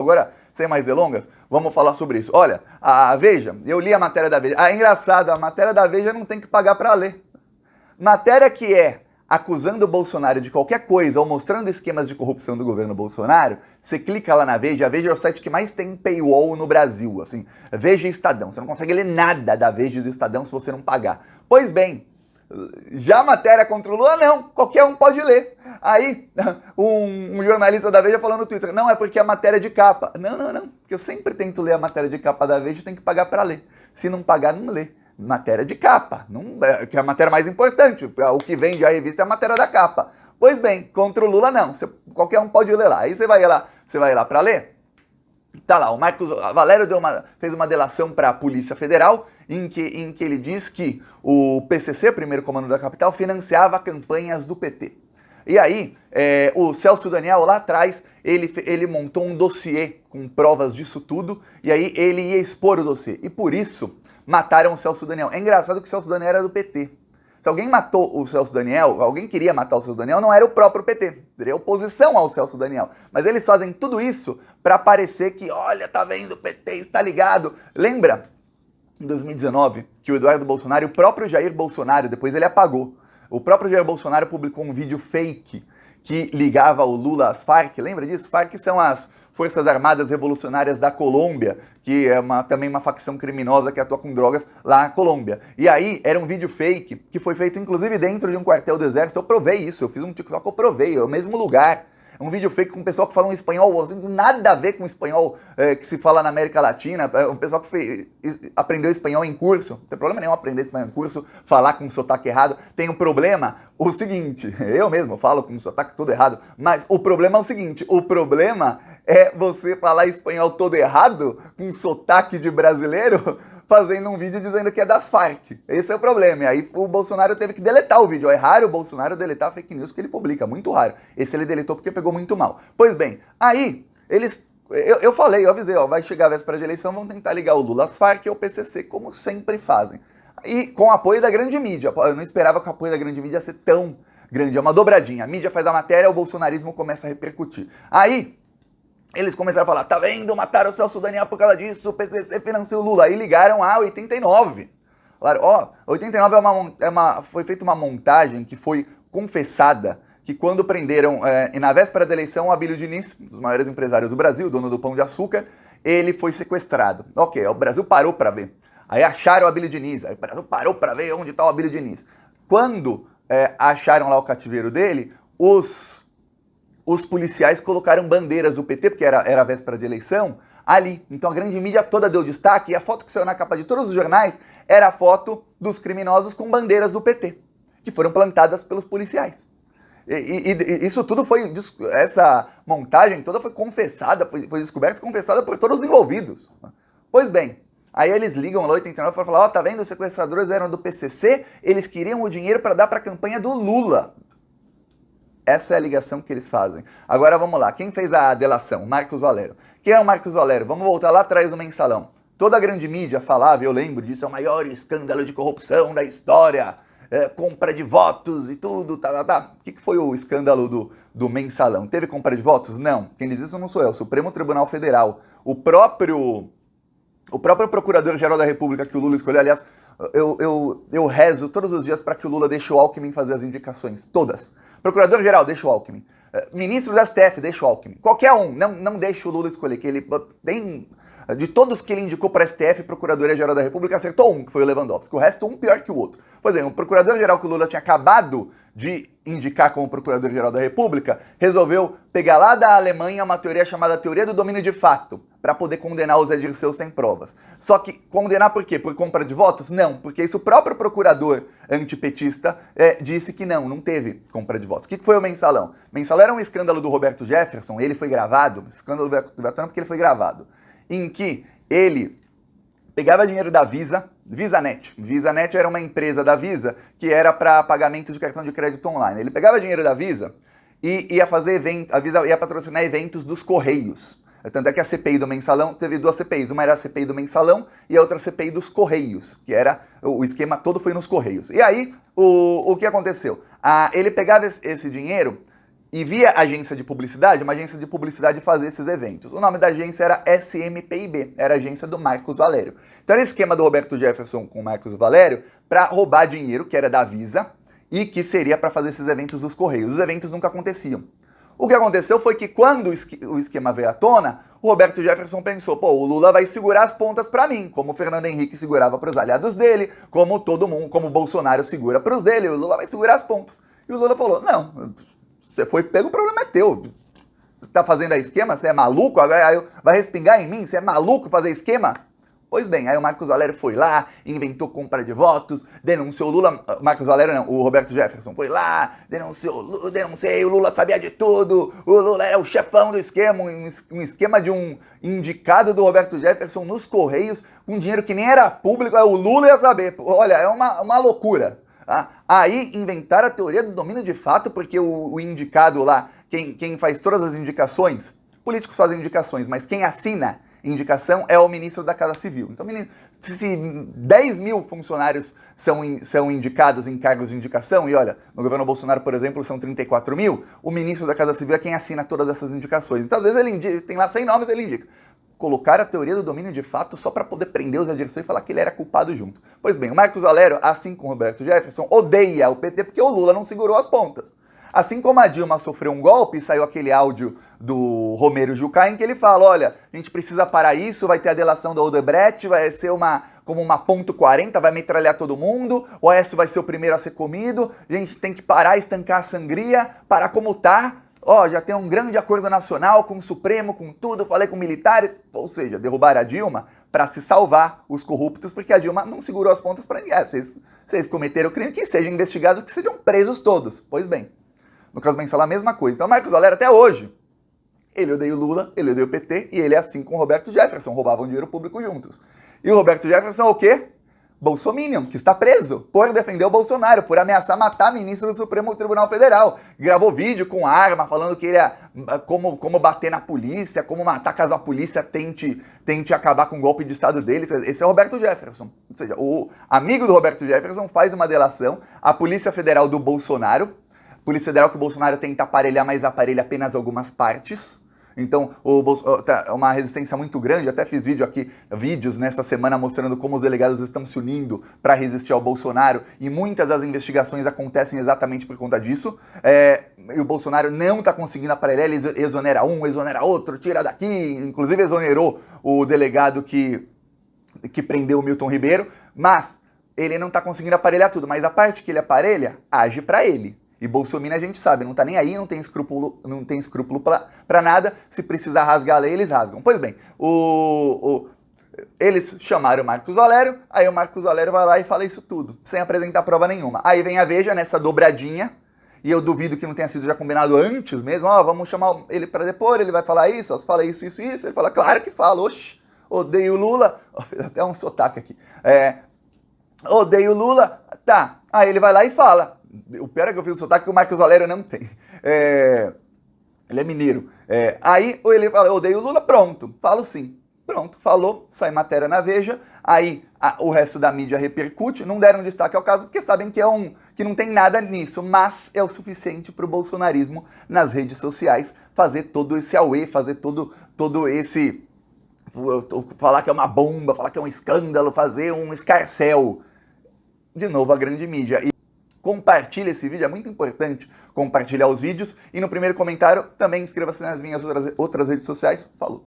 Agora, sem mais delongas, vamos falar sobre isso. Olha, a Veja, eu li a matéria da Veja. É engraçado, a matéria da Veja não tem que pagar para ler. Matéria que é acusando o Bolsonaro de qualquer coisa ou mostrando esquemas de corrupção do governo Bolsonaro, você clica lá na Veja, a Veja é o site que mais tem paywall no Brasil, assim, Veja e Estadão. Você não consegue ler nada da Veja e do Estadão se você não pagar. Pois bem, já a matéria contra o Lula, não, qualquer um pode ler. Aí, um jornalista da Veja falou no Twitter, não, é porque a matéria é de capa. Não, porque eu sempre tento ler a matéria de capa da Veja e tem que pagar para ler. Se não pagar, não lê. Matéria de capa, não, que é a matéria mais importante, o que vende a revista é a matéria da capa. Pois bem, contra o Lula não, qualquer um pode ler lá. Aí você vai lá para ler, tá lá, o Marcos Valério fez uma delação para a Polícia Federal em que ele diz que o PCC, primeiro comando da capital, financiava campanhas do PT. E aí, o Celso Daniel lá atrás, ele montou um dossiê com provas disso tudo, e aí ele ia expor o dossiê. E por isso, mataram o Celso Daniel. É engraçado que o Celso Daniel era do PT. Se alguém matou o Celso Daniel, alguém queria matar o Celso Daniel, não era o próprio PT. Seria oposição ao Celso Daniel. Mas eles fazem tudo isso para parecer que, olha, tá vendo, o PT está ligado. Lembra, em 2019, que o Eduardo Bolsonaro e o próprio Jair Bolsonaro, depois ele apagou, o próprio Jair Bolsonaro publicou um vídeo fake que ligava o Lula às Farc. Lembra disso? Farc são as Forças Armadas Revolucionárias da Colômbia, que é também uma facção criminosa que atua com drogas lá na Colômbia. E aí, era um vídeo fake, que foi feito inclusive dentro de um quartel do exército. Eu provei isso, eu fiz um TikTok, eu provei, é o mesmo lugar. É um vídeo fake com um pessoal que fala um espanhol, assim, nada a ver com o espanhol que se fala na América Latina. Um pessoal que aprendeu espanhol em curso. Não tem problema nenhum aprender espanhol em curso, falar com sotaque errado. Tem um problema, o seguinte, eu mesmo falo com sotaque todo errado, mas o problema é o seguinte, o problema é você falar espanhol todo errado, com sotaque de brasileiro, fazendo um vídeo dizendo que é das Farc. Esse é o problema. E aí o Bolsonaro teve que deletar o vídeo. É raro o Bolsonaro deletar fake news que ele publica, muito raro. Esse ele deletou porque pegou muito mal. Pois bem, aí eles... Eu falei, eu avisei, ó, vai chegar a véspera de eleição, vão tentar ligar o Lula às Farc e ao PCC, como sempre fazem. E com o apoio da grande mídia. Eu não esperava que o apoio da grande mídia ia ser tão grande. É uma dobradinha. A mídia faz a matéria, o bolsonarismo começa a repercutir. Aí... eles começaram a falar, tá vendo, mataram o Celso Daniel por causa disso, o PCC financiou o Lula. Aí ligaram a 89. Falaram, ó, 89 foi feita uma montagem que foi confessada, que quando prenderam, na véspera da eleição, o Abílio Diniz, um dos maiores empresários do Brasil, dono do Pão de Açúcar, ele foi sequestrado. Ok, o Brasil parou para ver. Aí acharam o Abílio Diniz, aí o Brasil parou para ver onde está o Abílio Diniz. Quando acharam lá o cativeiro dele, os policiais colocaram bandeiras do PT, porque era a véspera de eleição, ali. Então a grande mídia toda deu destaque, e a foto que saiu na capa de todos os jornais era a foto dos criminosos com bandeiras do PT, que foram plantadas pelos policiais. E isso tudo foi, essa montagem toda foi confessada, foi descoberta e confessada por todos os envolvidos. Pois bem, aí eles ligam lá 89 para falar, ó, tá vendo, os sequestradores eram do PCC, eles queriam o dinheiro para dar para a campanha do Lula. Essa é a ligação que eles fazem. Agora vamos lá, quem fez a delação? Marcos Valério. Quem é o Marcos Valério? Vamos voltar lá atrás do Mensalão. Toda a grande mídia falava, eu lembro disso, é o maior escândalo de corrupção da história, compra de votos e tudo, tá. O que foi o escândalo do Mensalão? Teve compra de votos? Não. Quem diz isso não sou eu, o Supremo Tribunal Federal. O próprio Procurador-Geral da República que o Lula escolheu, aliás, eu rezo todos os dias para que o Lula deixe o Alckmin fazer as indicações, todas. Procurador-Geral, deixa o Alckmin. Ministro da STF, deixa o Alckmin. Qualquer um, não deixa o Lula escolher, que ele tem... De todos que ele indicou para a STF, Procuradoria-Geral da República, acertou um, que foi o Lewandowski. O resto, um pior que o outro. Por exemplo, o Procurador-Geral que o Lula tinha acabado de indicar como Procurador-Geral da República, resolveu pegar lá da Alemanha uma teoria chamada Teoria do Domínio de Fato, para poder condenar o Zé Dirceu sem provas. Só que condenar por quê? Por compra de votos? Não, porque isso o próprio procurador antipetista disse que não teve compra de votos. O que foi o Mensalão? Mensalão era um escândalo do Roberto Jefferson, ele foi gravado, escândalo do Roberto porque ele foi gravado, em que ele pegava dinheiro da VisaNet. VisaNet era uma empresa da Visa que era para pagamento de cartão de crédito online. Ele pegava dinheiro da Visa e ia fazer evento, a Visa ia patrocinar eventos dos Correios. Tanto é que a CPI do Mensalão teve duas CPIs. Uma era a CPI do Mensalão e a outra a CPI dos Correios, que era o esquema todo foi nos Correios. E aí, o que aconteceu? Ele pegava esse dinheiro e via agência de publicidade, uma agência de publicidade fazia esses eventos. O nome da agência era SMPIB, era a agência do Marcos Valério. Então era o esquema do Roberto Jefferson com o Marcos Valério para roubar dinheiro, que era da Visa, e que seria para fazer esses eventos dos Correios. Os eventos nunca aconteciam. O que aconteceu foi que quando o esquema veio à tona, o Roberto Jefferson pensou, pô, o Lula vai segurar as pontas para mim, como o Fernando Henrique segurava para os aliados dele, como todo mundo, como o Bolsonaro segura para os dele, o Lula vai segurar as pontas. E o Lula falou, não, você foi pego, o problema é teu. Você tá fazendo aí esquema? Você é maluco? Agora vai respingar em mim? Você é maluco fazer esquema? Pois bem, aí o Marcos Valério foi lá, inventou compra de votos, denunciou o Lula, Marcos Valério não, o Roberto Jefferson foi lá, denunciei, o Lula sabia de tudo, o Lula era o chefão do esquema, um esquema de um indicado do Roberto Jefferson nos Correios, com dinheiro que nem era público, o Lula ia saber. Olha, é uma loucura. Tá? Aí inventaram a teoria do domínio de fato, porque o indicado lá, quem faz todas as indicações, políticos fazem indicações, mas quem assina indicação é o ministro da Casa Civil. Então, se 10 mil funcionários são indicados em cargos de indicação, e olha, no governo Bolsonaro, por exemplo, são 34 mil, o ministro da Casa Civil é quem assina todas essas indicações. Então, às vezes, ele indica, tem lá 100 nomes, ele indica. Colocar a teoria do domínio de fato só para poder prender os adversários e falar que ele era culpado junto. Pois bem, o Marcos Valério, assim como o Roberto Jefferson, odeia o PT porque o Lula não segurou as pontas. Assim como a Dilma sofreu um golpe, e saiu aquele áudio do Romero Jucá em que ele fala, olha, a gente precisa parar isso, vai ter a delação da Odebrecht, vai ser como uma ponto .40, vai metralhar todo mundo, o Aécio vai ser o primeiro a ser comido, a gente tem que parar, estancar a sangria, parar como tá, ó, já tem um grande acordo nacional com o Supremo, com tudo, falei com militares, ou seja, derrubar a Dilma para se salvar os corruptos, porque a Dilma não segurou as pontas para ninguém. Vocês cometeram o crime, que sejam investigados, que sejam presos todos. Pois bem, no caso Mensalão, a mesma coisa. Então, Marcos Valério, até hoje, ele odeia o Lula, ele odeia o PT, e ele é assim com o Roberto Jefferson, roubavam dinheiro público juntos. E o Roberto Jefferson é o quê? Bolsominion, que está preso por defender o Bolsonaro, por ameaçar matar ministro do Supremo Tribunal Federal. Gravou vídeo com arma, falando que ele é como bater na polícia, como matar caso a polícia tente acabar com o golpe de Estado deles. Esse é o Roberto Jefferson. Ou seja, o amigo do Roberto Jefferson faz uma delação à Polícia Federal do Bolsonaro, Polícia Federal que o Bolsonaro tenta aparelhar, mas aparelha apenas algumas partes. Então, é uma resistência muito grande. Eu até fiz vídeos nessa semana mostrando como os delegados estão se unindo para resistir ao Bolsonaro, e muitas das investigações acontecem exatamente por conta disso. E o Bolsonaro não está conseguindo aparelhar, ele exonera um, exonera outro, tira daqui, inclusive exonerou o delegado que prendeu o Milton Ribeiro, mas ele não está conseguindo aparelhar tudo, mas a parte que ele aparelha, age para ele. E Bolsonaro a gente sabe, não tá nem aí, não tem escrúpulo pra nada, se precisar rasgar a lei, eles rasgam. Pois bem, eles chamaram o Marcos Valério, aí o Marcos Valério vai lá e fala isso tudo, sem apresentar prova nenhuma. Aí vem a Veja nessa dobradinha, e eu duvido que não tenha sido já combinado antes mesmo, vamos chamar ele pra depor, ele vai falar isso, fala isso, ele fala, claro que fala, oxe, odeio o Lula, fez até um sotaque aqui, odeio o Lula, tá, aí ele vai lá e fala. O pior é que eu fiz o sotaque que o Marcos Valério não tem. Ele é mineiro. Aí ele fala, eu odeio o Lula, pronto, falo sim. Pronto, falou, sai matéria na Veja, aí o resto da mídia repercute, não deram destaque ao caso, porque sabem que não tem nada nisso, mas é o suficiente para o bolsonarismo nas redes sociais fazer todo esse auê, fazer todo esse... falar que é uma bomba, falar que é um escândalo, fazer um escarcéu. De novo, a grande mídia. Compartilhe esse vídeo, é muito importante compartilhar os vídeos. E no primeiro comentário, também inscreva-se nas minhas outras redes sociais. Falou!